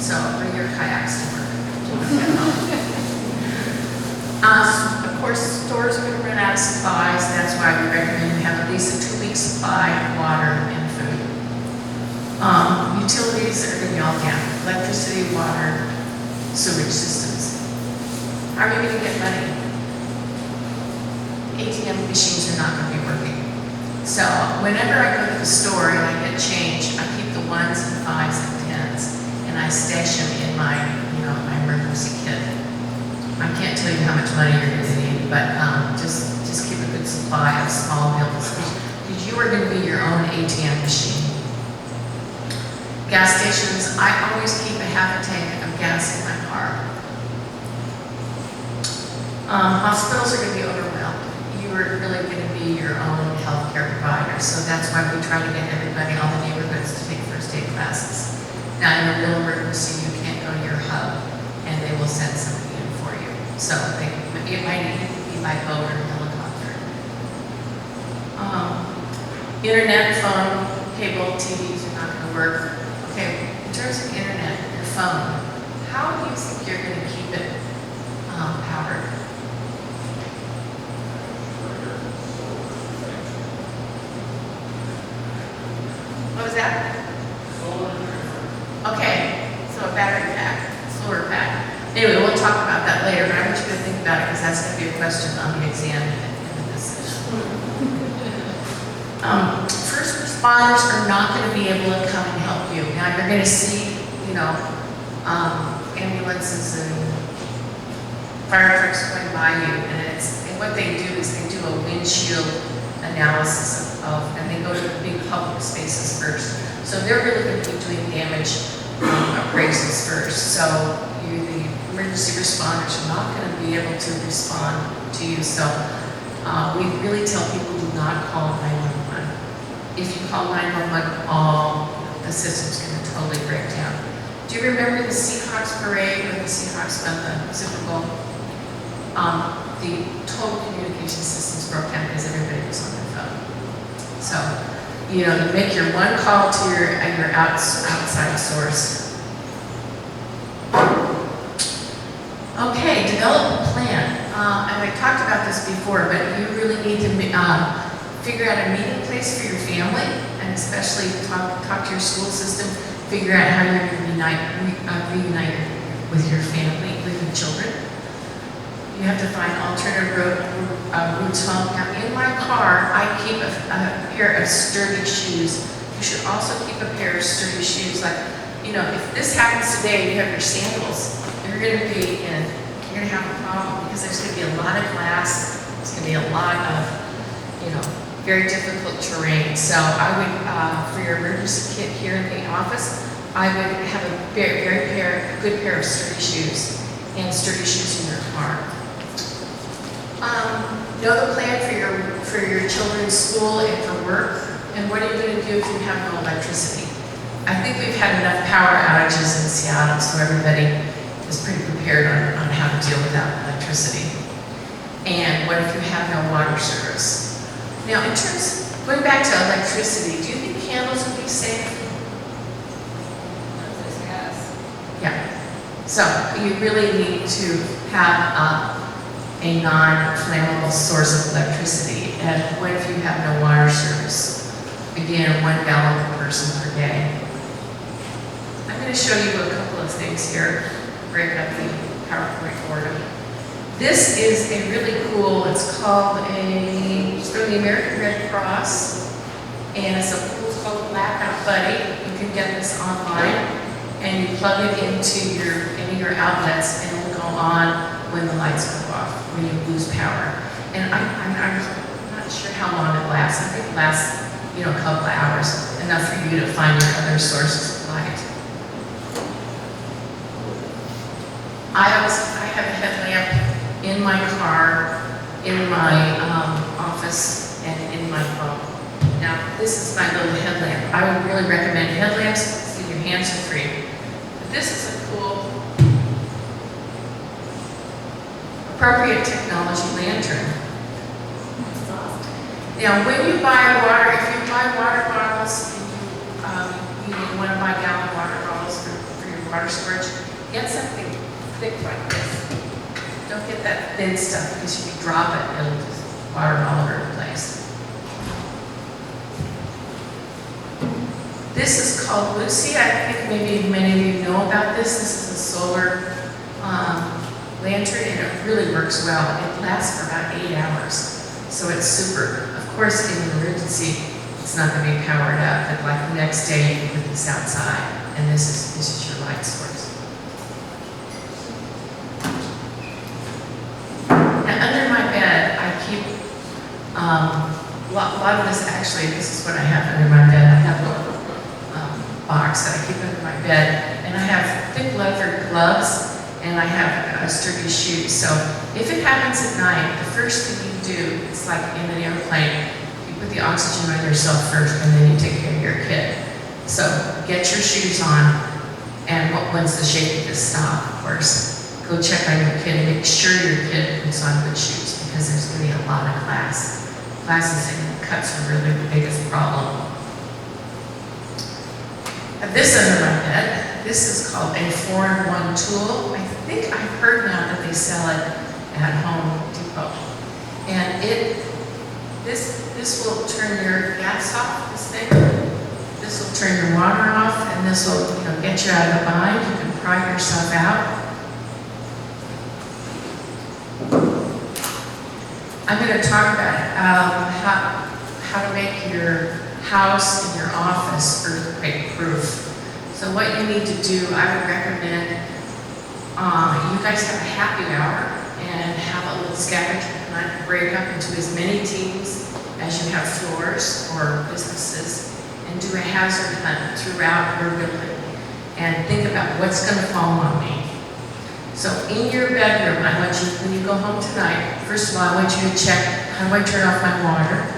So bring your kayaks to work. Of course, stores are going to run out of supplies. That's why we recommend we have at least a 2-week supply of water and food. Utilities are going to be all down. Electricity, water, sewage systems. How are you going to get money? ATM machines are not going to be working. So whenever I go to the store and I get change, I keep the 1s and 5s and 10s, and I stash them in my, my emergency kit. I can't tell you how much money you're going to need, but just keep a good supply of small bills, because you are going to be your own ATM machine. Gas stations, I always keep a half a tank of gas in my car. Hospitals are going to be overwhelmed. You are really going to be your own healthcare provider, so that's why we try to get everybody, all the neighborhoods, to take first aid classes. Now, in a real emergency, you can't go to your hub, and they will send somebody in for you. So it might even be by boat or helicopter. Internet, phone, cable, TVs are not going to work. Okay, in terms of internet, your phone, how do you think you're going to keep it powered? What was that? Okay, so a battery pack, solar pack. Anyway, we'll talk about that later, but I want you to think about it because that's going to be a question on the exam at the end of this session. First responders are not going to be able to come and help you. Now you're going to see, ambulances and fire trucks going by you, and what they do is they do a windshield analysis and they go to the big public spaces first. So they're really going to be doing damage appraisals first. So the emergency responders are not going to be able to respond to you. So we really tell people do not call 911. If you call 911, all the system's going to totally break down. Do you remember the Seahawks parade when the Seahawks won the Super Bowl? The total communication systems broke down because everybody was on their phone. So, you make your one call to your outside source. Okay, develop a plan. And I talked about this before, but you really need to figure out a meeting place for your family, and especially talk to your school system, figure out how you're going to reunite with your family, with your children. You have to find alternative routes home. Now, in my car, I keep a pair of sturdy shoes. You should also keep a pair of sturdy shoes. Like, if this happens today, you have your sandals, you're going to have a problem because there's going to be a lot of glass. There's going to be a lot of, very difficult terrain. So I would, for your emergency kit here in the office, I would have a good pair of sturdy shoes and sturdy shoes in your car. Know the plan for your children's school and for work, and what are you going to do if you have no electricity? I think we've had enough power outages in Seattle, so everybody is pretty prepared on how to deal without electricity. And what if you have no water service? Now, going back to electricity, do you think candles would be safe? Yes. Yeah. So you really need to have a non-flammable source of electricity. And what if you have no water service? Again, 1 gallon per person per day. I'm going to show you a couple of things here. Break up the PowerPoint board. This is a really cool, it's from the American Red Cross, and it's called Blackout Buddy. You can get this online, and you plug it into your outlets, and it will go on when the lights go off, when you lose power. And I'm not sure how long it lasts. I think it lasts, a couple of hours, enough for you to find your other sources of light. I have a headlamp in my car, in my office, and in my phone. Now, this is my little headlamp. I would really recommend headlamps so your hands are free. But this is a cool, appropriate technology lantern. Now, when you buy water, if you buy water bottles, you want to buy gallon water bottles for your water storage, get something thick like this. Don't get that thin stuff because if you drop it, it'll just water all over the place. This is called Lucy. I think maybe many of you know about this. This is a solar lantern, and it really works well. It lasts for about 8 hours, so it's super. Of course, in an emergency, it's not going to be powered up, but like the next day, you can put this outside, and this is your light source. Now, under my bed, I keep a lot of this. Actually, this is what I have under my bed. I have a little box that I keep under my bed, and I have thick leather gloves, and I have sturdy shoes. So if it happens at night, the first thing you do, it's like in an airplane, you put the oxygen on yourself first, and then you take care of your kid. So get your shoes on, and once the shaking is stopped, of course, go check on your kid and make sure your kid puts on good shoes, because there's going to be a lot of glass. Glasses and cuts are really the biggest problem. I have this under my bed. This is called a 4-in-1 tool. I think I've heard now that they sell it at Home Depot. And this will turn your gas off, this thing. This will turn your water off, and this will get you out of the bind. You can pry yourself out. I'm going to talk about how to make your house and your office earthquake proof. So what you need to do, I would recommend you guys have a happy hour and have a little scavenger hunt, break up into as many teams as you have floors or businesses, and do a hazard hunt throughout your building and think about what's going to fall on me. So in your bedroom, I want you, when you go home tonight, first of all, I want you to check, how do I turn off my water?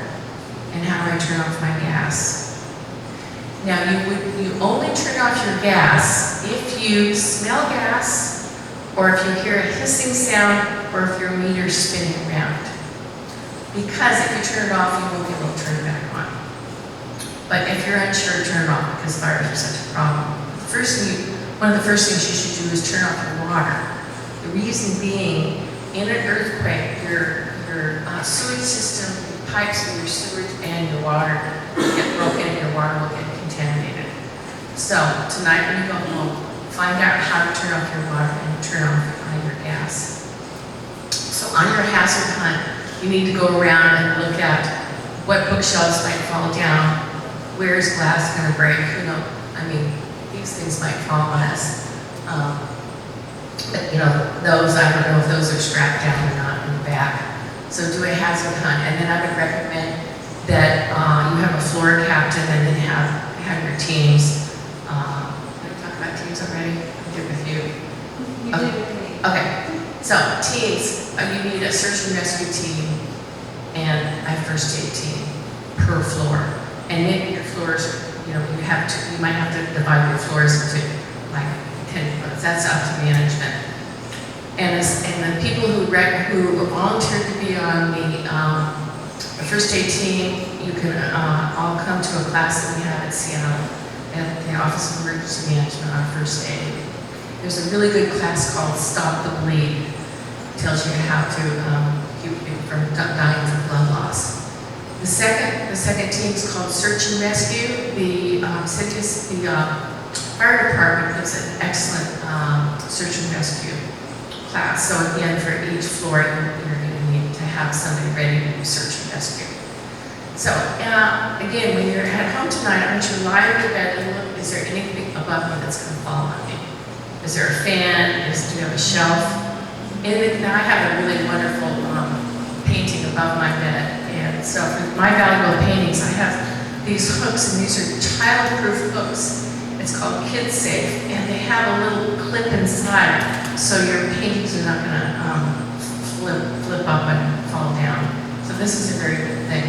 And how do I turn off my gas? Now, you only turn off your gas if you smell gas, or if you hear a hissing sound, or if your meter's spinning around. Because if you turn it off, you won't be able to turn it back on. But if you're unsure, turn it off, because fires are such a problem. One of the first things you should do is turn off your water. The reason being, in an earthquake, your sewage system, pipes for your sewage and your water get broken, and your water will get contaminated. So tonight when you go home, find out how to turn off your water and turn on your gas. So on your hazard hunt, you need to go around and look at what bookshelves might fall down, where is glass going to break, these things might fall on us. But those, I don't know if those are strapped down or not in the back. So do a hazard hunt, and then I would recommend that you have a floor captain, and then have your teams. Did I talk about teams already? I'm good with you. You did with me. Okay. So teams, you need a search and rescue team and a first aid team per floor. And maybe your floors, you might have to divide your floors into like 10 floors. That's up to management. And the people who volunteered to be on the first aid team, you can all come to a class that we have at Seattle at the Office of Emergency Management on first aid. There's a really good class called Stop the Bleed. It tells you how to keep people from dying from blood loss. The second team is called Search and Rescue. The fire department gives an excellent search and rescue class. So again, for each floor, you're going to need to have somebody ready to do search and rescue. So again, when you're at home tonight, I want you to lie on your bed and look, is there anything above me that's going to fall on me? Is there a fan? Do you have a shelf? And I have a really wonderful painting above my bed. And so for my valuable paintings, I have these hooks, and these are child-proof hooks. It's called Kid Safe, and they have a little clip inside, so your paintings are not going to flip up and fall down. So this is a very good thing.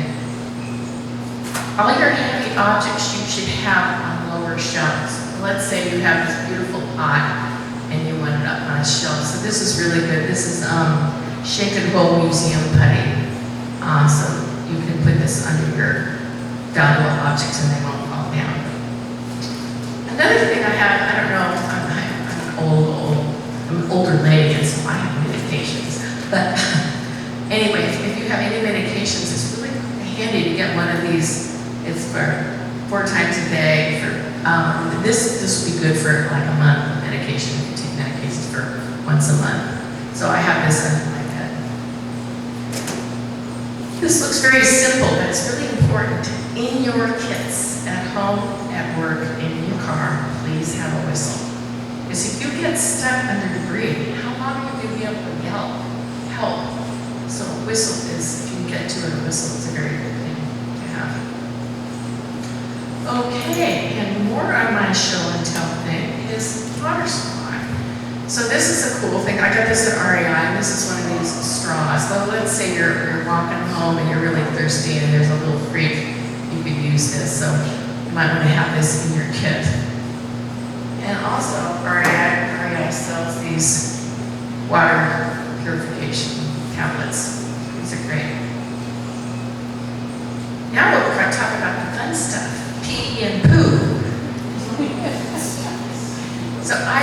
All your heavy objects you should have on lower shelves. Let's say you have this beautiful pot and you want it up on a shelf. So this is really good. This is Shake and Roll Museum putty. So you can put this under your valuable objects and they won't fall down. Another thing I have, I don't know, older lady, and so I have medications. But anyway, if you have any medications, it's really handy to get one of these. It's for 4 times a day. This would be good for like a month of medication. You can take medications for once a month. So I have this under my bed. This looks very simple, but it's really important. In your kits, at home, at work, in your car, please have a whistle. Because if you get stuck under debris, how long are you going to be able to help? So a whistle is, if you can get to it, a whistle is a very good thing to have. Okay, and more on my show and tell thing is water supply. So this is a cool thing. I got this at REI, and this is one of these straws. Well, let's say you're walking home and you're really thirsty and there's a little creek. You could use this, so you might want to have this in your kit. And also, REI sells these water purification tablets. These are great. Now we'll talk about the fun stuff, pee and poo. So I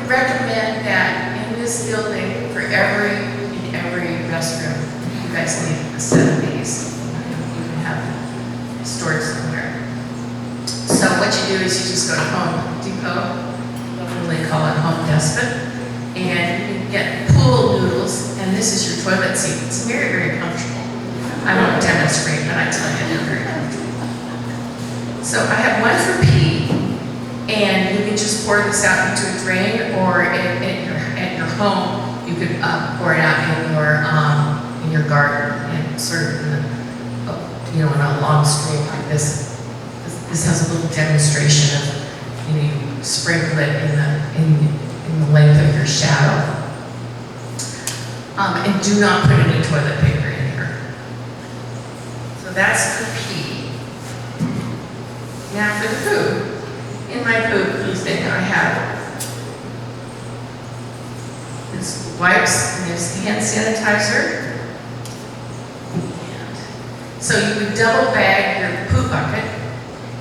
recommend that in this building, in every restroom, you guys need a set of these. You can have them stored somewhere. So what you do is you just go to Home Depot, they call it Home Despot, and you can get pool noodles, and this is your toilet seat. It's very, very comfortable. I won't demonstrate, but I tell you, they're very comfortable. So I have one for pee, and you can just pour this out into a drain, or at your home, you could pour it out in your garden, and sort of in a long stream like this. This has a little demonstration of, you sprinkle it in the length of your shadow. And do not put any toilet paper in here. So that's for pee. Now for the poo. In my poo thing, I have this wipes and there's hand sanitizer. So you would double bag your poo bucket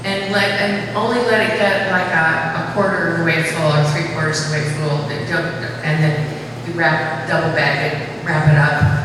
and only let it get like a quarter of the way full or 3/4 of the way full, and then you double bag it, wrap it up,